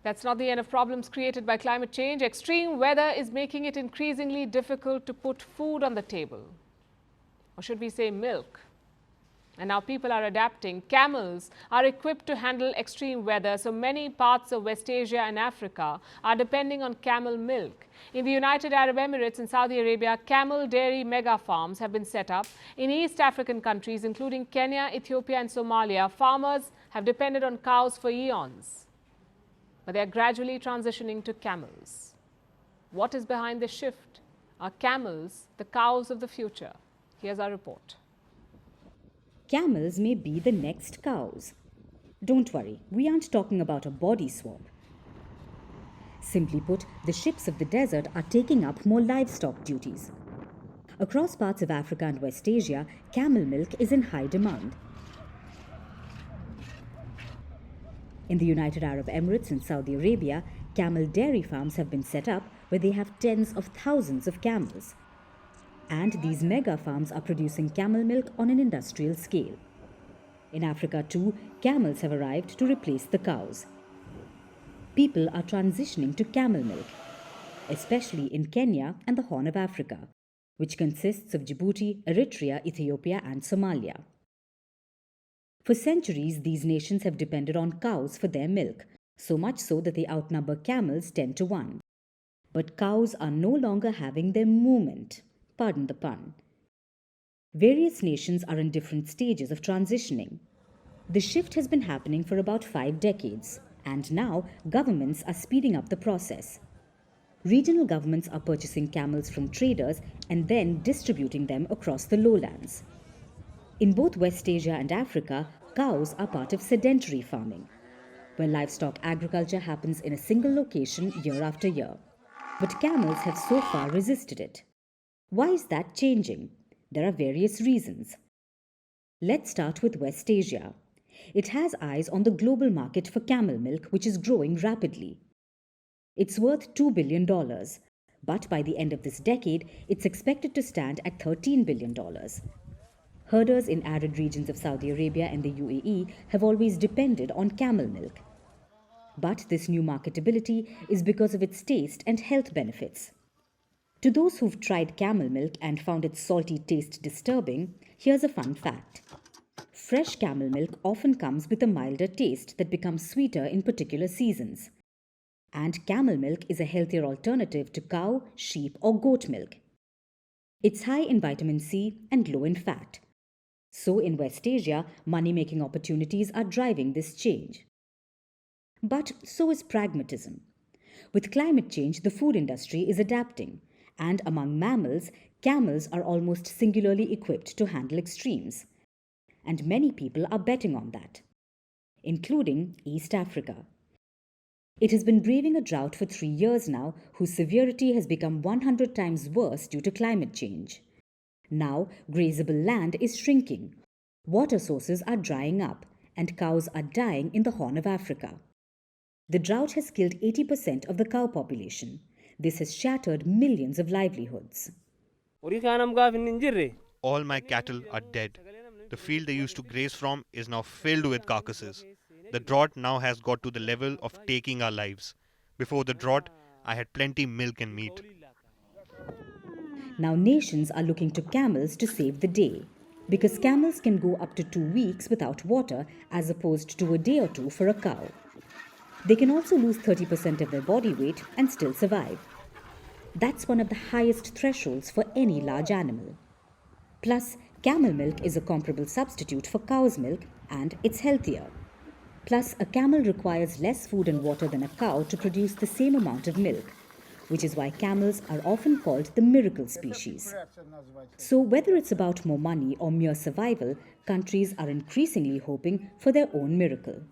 That's not the end of problems created by climate change. Extreme weather is making it increasingly difficult to put food on the table. Or should we say milk? And now people are adapting. Camels are equipped to handle extreme weather, so many parts of West Asia and Africa are depending on camel milk. In the United Arab Emirates and Saudi Arabia, camel dairy mega farms have been set up. In East African countries, including Kenya, Ethiopia and Somalia, farmers have depended on cows for eons. But they are gradually transitioning to camels. What is behind this shift? Are camels the cows of the future? Here's our report. Camels may be the next cows. Don't worry, we aren't talking about a body swap. Simply put, the ships of the desert are taking up more livestock duties. Across parts of Africa and West Asia, camel milk is in high demand. In the United Arab Emirates and Saudi Arabia, camel dairy farms have been set up where they have tens of thousands of camels. And these mega farms are producing camel milk on an industrial scale. In Africa too, camels have arrived to replace the cows. People are transitioning to camel milk, especially in Kenya and the Horn of Africa, which consists of Djibouti, Eritrea, Ethiopia and Somalia. For centuries, these nations have depended on cows for their milk, so much so that they outnumber camels 10 to 1. But cows are no longer having their moment. Pardon the pun. Various nations are in different stages of transitioning. The shift has been happening for about 5 decades, and now governments are speeding up the process. Regional governments are purchasing camels from traders and then distributing them across the lowlands. In both West Asia and Africa, cows are part of sedentary farming, where livestock agriculture happens in a single location year after year. But camels have so far resisted it. Why is that changing? There are various reasons. Let's start with West Asia. It has eyes on the global market for camel milk, which is growing rapidly. It's worth $2 billion, but by the end of this decade, it's expected to stand at $13 billion. Herders in arid regions of Saudi Arabia and the UAE have always depended on camel milk. But this new marketability is because of its taste and health benefits. To those who've tried camel milk and found its salty taste disturbing, here's a fun fact. Fresh camel milk often comes with a milder taste that becomes sweeter in particular seasons. And camel milk is a healthier alternative to cow, sheep or goat milk. It's high in vitamin C and low in fat. So in West Asia, money-making opportunities are driving this change. But so is pragmatism. With climate change, the food industry is adapting. And among mammals, camels are almost singularly equipped to handle extremes. And many people are betting on that, including East Africa. It has been braving a drought for 3 years now, whose severity has become 100 times worse due to climate change. Now, grazable land is shrinking. Water sources are drying up, and cows are dying in the Horn of Africa. The drought has killed 80% of the cow population. This has shattered millions of livelihoods. All my cattle are dead. The field they used to graze from is now filled with carcasses. The drought now has got to the level of taking our lives. Before the drought, I had plenty milk and meat. Now nations are looking to camels to save the day, because camels can go up to 2 weeks without water as opposed to a day or two for a cow. They can also lose 30% of their body weight and still survive. That's one of the highest thresholds for any large animal. Plus, camel milk is a comparable substitute for cow's milk and it's healthier. Plus, a camel requires less food and water than a cow to produce the same amount of milk, which is why camels are often called the miracle species. So whether it's about more money or mere survival, countries are increasingly hoping for their own miracle.